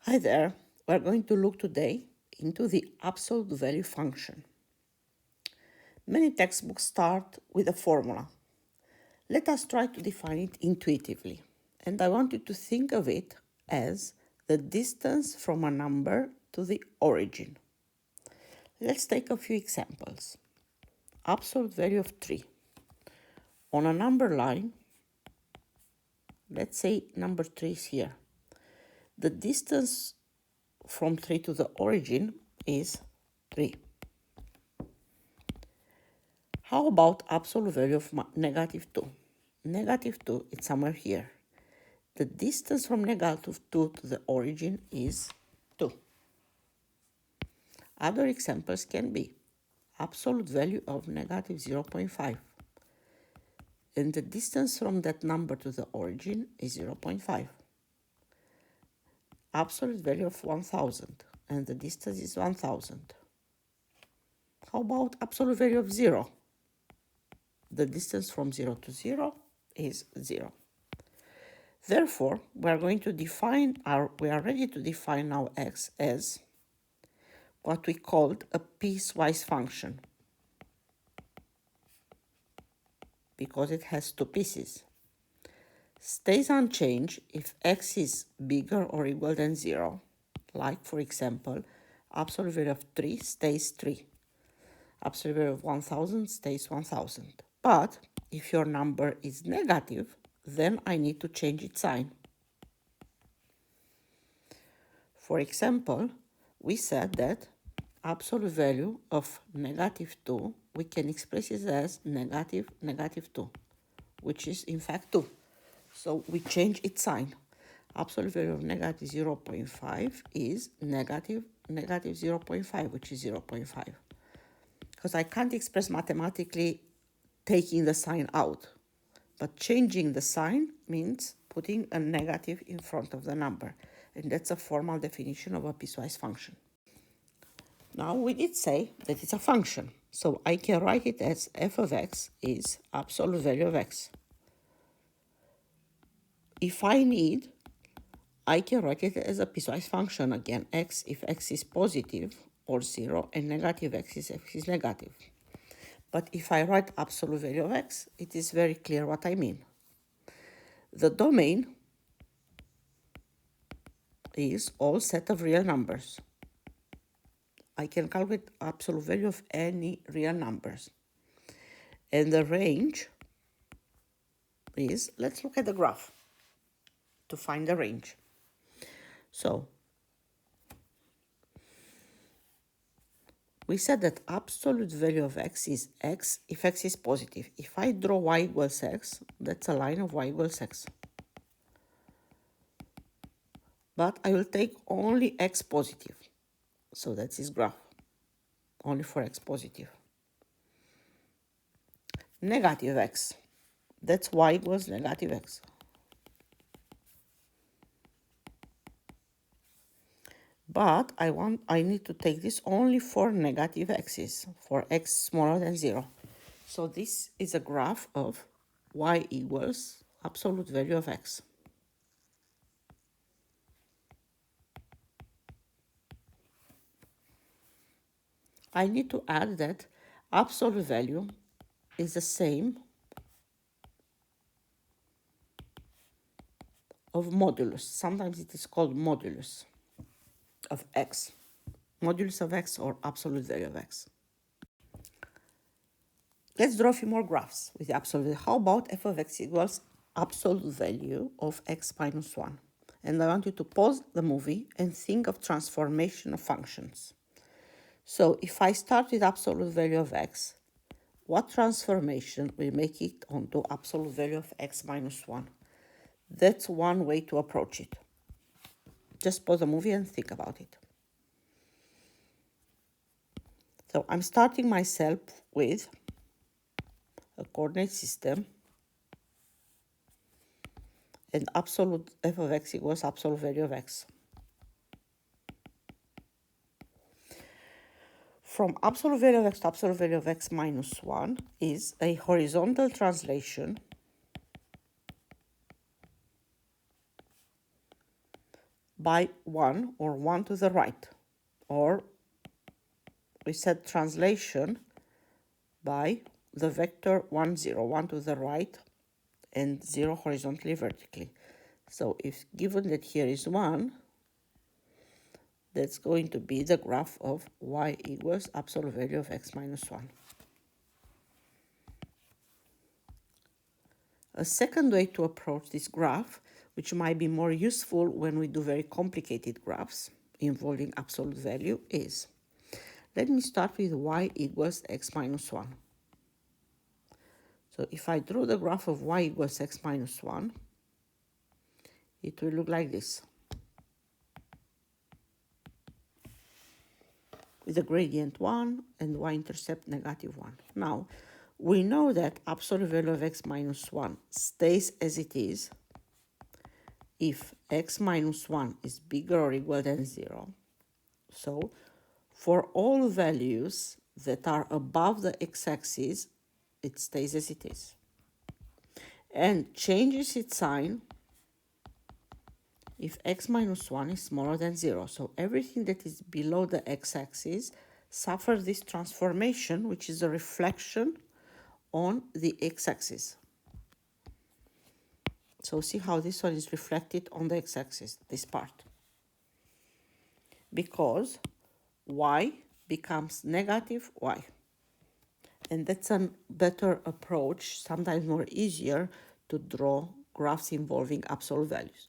Hi there, we're going to look today into the absolute value function. Many textbooks start with a formula. Let us try to define it intuitively. And I want you to think of it as the distance from a number to the origin. Let's take a few examples. Absolute value of 3. On a number line, let's say number 3 is here. The distance from 3 to the origin is 3. How about absolute value of negative 2? Negative 2 is somewhere here. The distance from negative 2 to the origin is 2. Other examples can be absolute value of negative 0.5. And the distance from that number to the origin is 0.5. Absolute value of 1000, and the distance is 1000. How about absolute value of 0? The distance from 0 to 0 is 0. Therefore, we are ready to define now x as what we called a piecewise function, because it has two pieces. Stays unchanged if x is bigger or equal than 0, like for example, absolute value of 3 stays 3. Absolute value of 1000 stays 1000. But if your number is negative, then I need to change its sign. For example, we said that absolute value of negative 2, we can express it as negative 2, which is in fact 2. So we change its sign. Absolute value of negative 0.5 is negative 0.5, which is 0.5. Because I can't express mathematically taking the sign out. But changing the sign means putting a negative in front of the number. And that's a formal definition of a piecewise function. Now we did say that it's a function. So I can write it as f of x is absolute value of x. If I need, I can write it as a piecewise function again. X if x is positive or 0, and negative x if x is negative. But if I write absolute value of x, it is very clear what I mean. The domain is all set of real numbers. I can calculate absolute value of any real numbers. And the range is, let's look at the graph to find the range. So, we said that absolute value of x is x if x is positive. If I draw y equals x, that's a line of y equals x. But I will take only x positive. So that's this graph, only for x positive. Negative x, that's y equals negative x. But I need to take this only for negative x's, for x smaller than 0. So this is a graph of y equals absolute value of x. I need to add that absolute value is the same of modulus. Sometimes it is called modulus of x. Modulus of x or absolute value of x. Let's draw a few more graphs with the absolute value. How about f of x equals absolute value of x minus 1? And I want you to pause the movie and think of transformation of functions. So if I start with absolute value of x, what transformation will make it onto absolute value of x minus 1? That's one way to approach it. Just pause the movie and think about it. So I'm starting myself with a coordinate system and absolute f of x equals absolute value of x. From absolute value of x to absolute value of x minus 1 is a horizontal translation by 1 or 1 to the right, or we said translation by the vector 1, 0, 1 to the right and 0 horizontally, vertically. So if given that here is 1, that's going to be the graph of y equals absolute value of x minus 1. A second way to approach this graph, which might be more useful when we do very complicated graphs involving absolute value, is, let me start with y equals x minus 1. So if I draw the graph of y equals x minus 1, it will look like this, with the gradient 1 and y-intercept negative 1. Now, we know that absolute value of x minus 1 stays as it is if x minus 1 is bigger or equal than 0. So, for all values that are above the x-axis, it stays as it is. And changes its sign if x minus 1 is smaller than 0. So everything that is below the x-axis suffers this transformation, which is a reflection on the x-axis. So see how this one is reflected on the x-axis, this part. Because y becomes negative y. And that's a better approach, sometimes more easier, to draw graphs involving absolute values.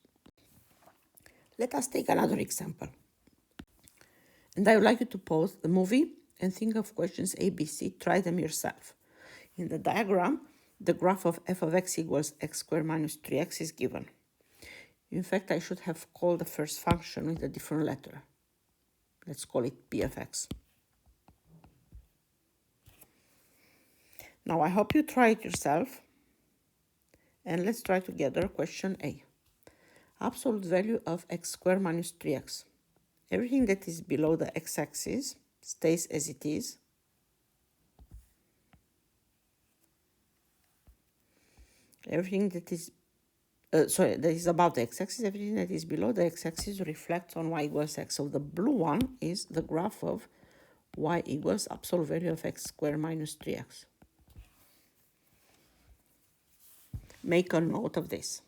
Let us take another example. And I would like you to pause the movie and think of questions A, B, C. Try them yourself. In the diagram, the graph of f of x equals x squared minus 3x is given. In fact, I should have called the first function with a different letter. Let's call it p of x. Now, I hope you try it yourself. And let's try together question A. Absolute value of x squared minus 3x. Everything that is below the x-axis stays as it is. Everything that is that is above the x-axis, everything that is below the x-axis reflects on y equals x. So the blue one is the graph of y equals absolute value of x squared minus 3x. Make a note of this.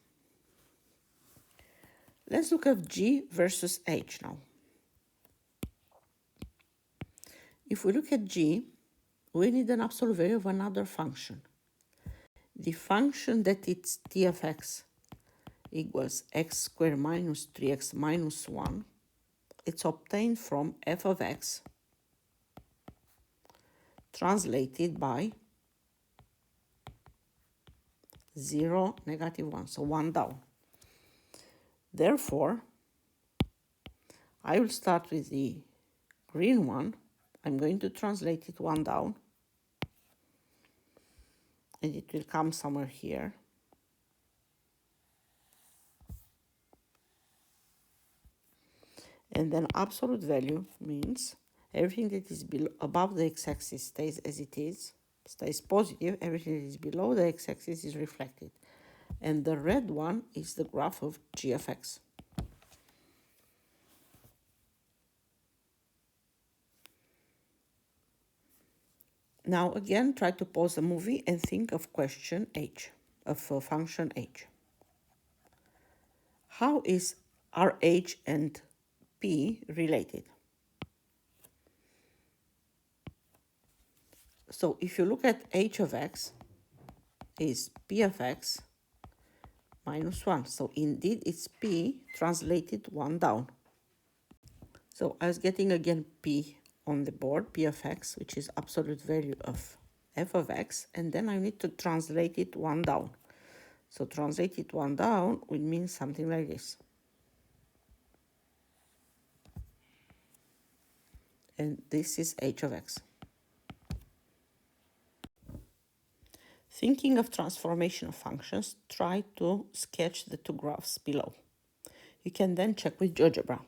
Let's look at G versus H now. If we look at G, we need an absolute value of another function. The function that it's t of x equals x squared minus 3x minus 1, it's obtained from f of x translated by 0, negative 1, so 1 down. Therefore, I will start with the green one. I'm going to translate it 1 down, and it will come somewhere here. And then absolute value means everything that is above the x-axis stays as it is, stays positive. Everything that is below the x-axis is reflected. And the red one is the graph of g of x. Now again, try to pause the movie and think of question h, of function h. How is RH and P related? So if you look at h of x is P of x minus 1. So indeed it's P translated 1 down. So I was getting again P on the board, P of x, which is absolute value of f of x, and then I need to translate it 1 down. So translate it 1 down would mean something like this. And this is h of x. Thinking of transformation of functions, try to sketch the two graphs below. You can then check with GeoGebra.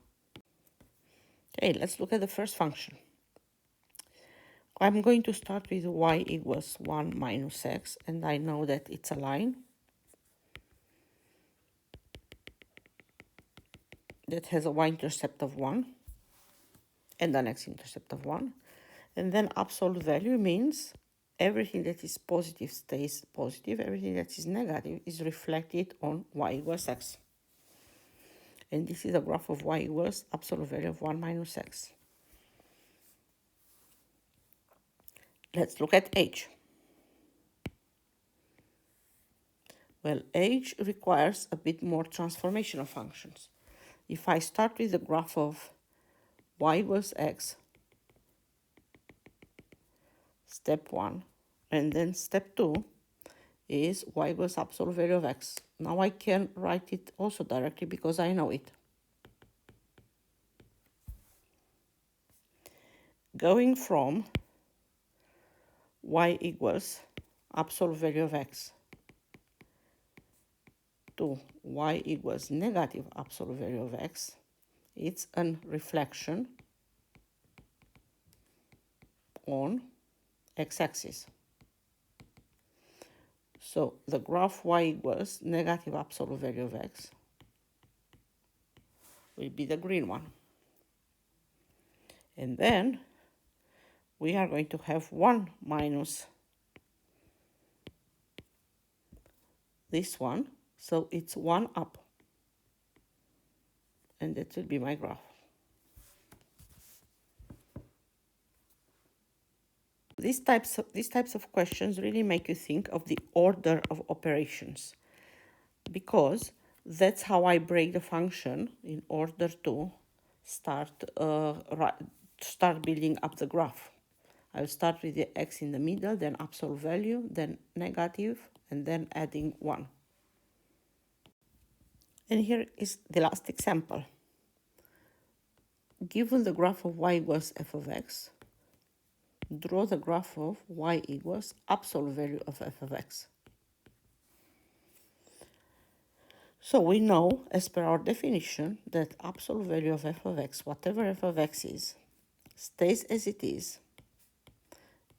Okay, let's look at the first function. I'm going to start with y equals 1 minus x, and I know that it's a line. that has a y-intercept of 1 and an x-intercept of 1. And then absolute value means everything that is positive stays positive, everything that is negative is reflected on y equals x. And this is a graph of y equals absolute value of 1 minus x. Let's look at h. Well, h requires a bit more transformation of functions. If I start with the graph of y equals x, step 1, and then step 2 is y equals absolute value of x. Now I can write it also directly because I know it. Going from y equals absolute value of x to y equals negative absolute value of x, it's a reflection on x-axis. So the graph y equals negative absolute value of x will be the green one. And then we are going to have 1 minus this one, so it's 1 up. And that will be my graph. These types of questions really make you think of the order of operations, because that's how I break the function in order to start building up the graph. I'll start with the x in the middle, then absolute value, then negative, and then adding 1. And here is the last example. Given the graph of y equals f of x, draw the graph of y equals absolute value of f of x. So we know, as per our definition, that absolute value of f of x, whatever f of x is, stays as it is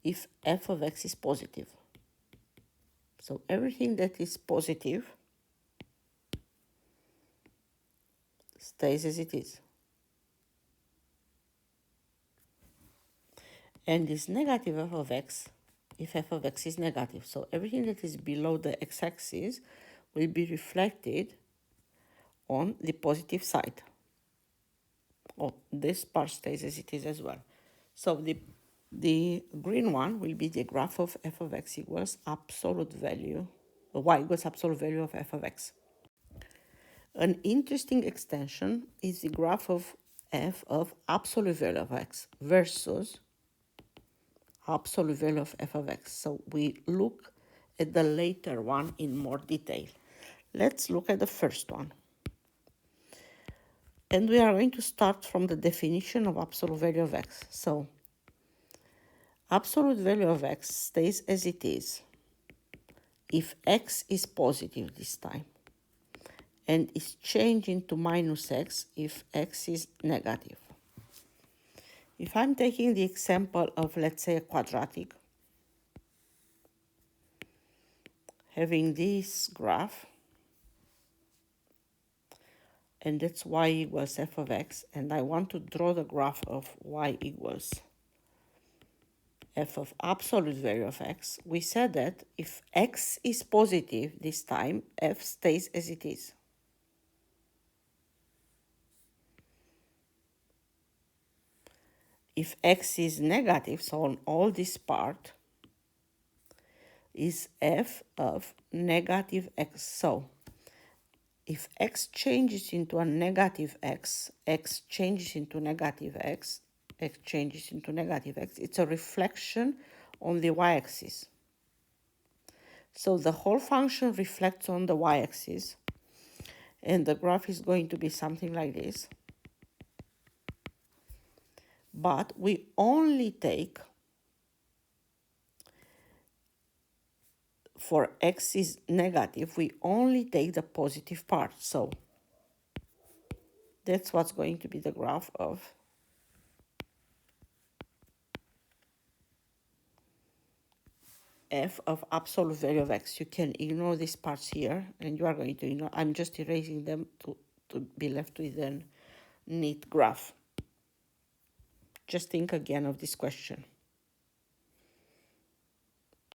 if f of x is positive. So everything that is positive stays as it is. And is negative f of x if f of x is negative. So everything that is below the x-axis will be reflected on the positive side. Oh, this part stays as it is as well. So the green one will be the graph of f of x equals absolute value, y equals absolute value of f of x. An interesting extension is the graph of f of absolute value of x versus absolute value of f of x. So we look at the later one in more detail. Let's look at the first one. And we are going to start from the definition of absolute value of x. So absolute value of x stays as it is if x is positive this time, and is changing to minus x if x is negative. If I'm taking the example of, let's say, a quadratic, having this graph, and that's y equals f of x, and I want to draw the graph of y equals f of absolute value of x, we said that if x is positive this time, f stays as it is. If x is negative, so on all this part, is f of negative x. So if x changes into a negative x, x changes into negative x, x changes into negative x, it's a reflection on the y-axis. So the whole function reflects on the y-axis, and the graph is going to be something like this. But we only take, for x is negative, we only take the positive part. So that's what's going to be the graph of f of absolute value of x. You can ignore these parts here, and you are going to ignore. I'm just erasing them to be left with then neat graph? Just think again of this question.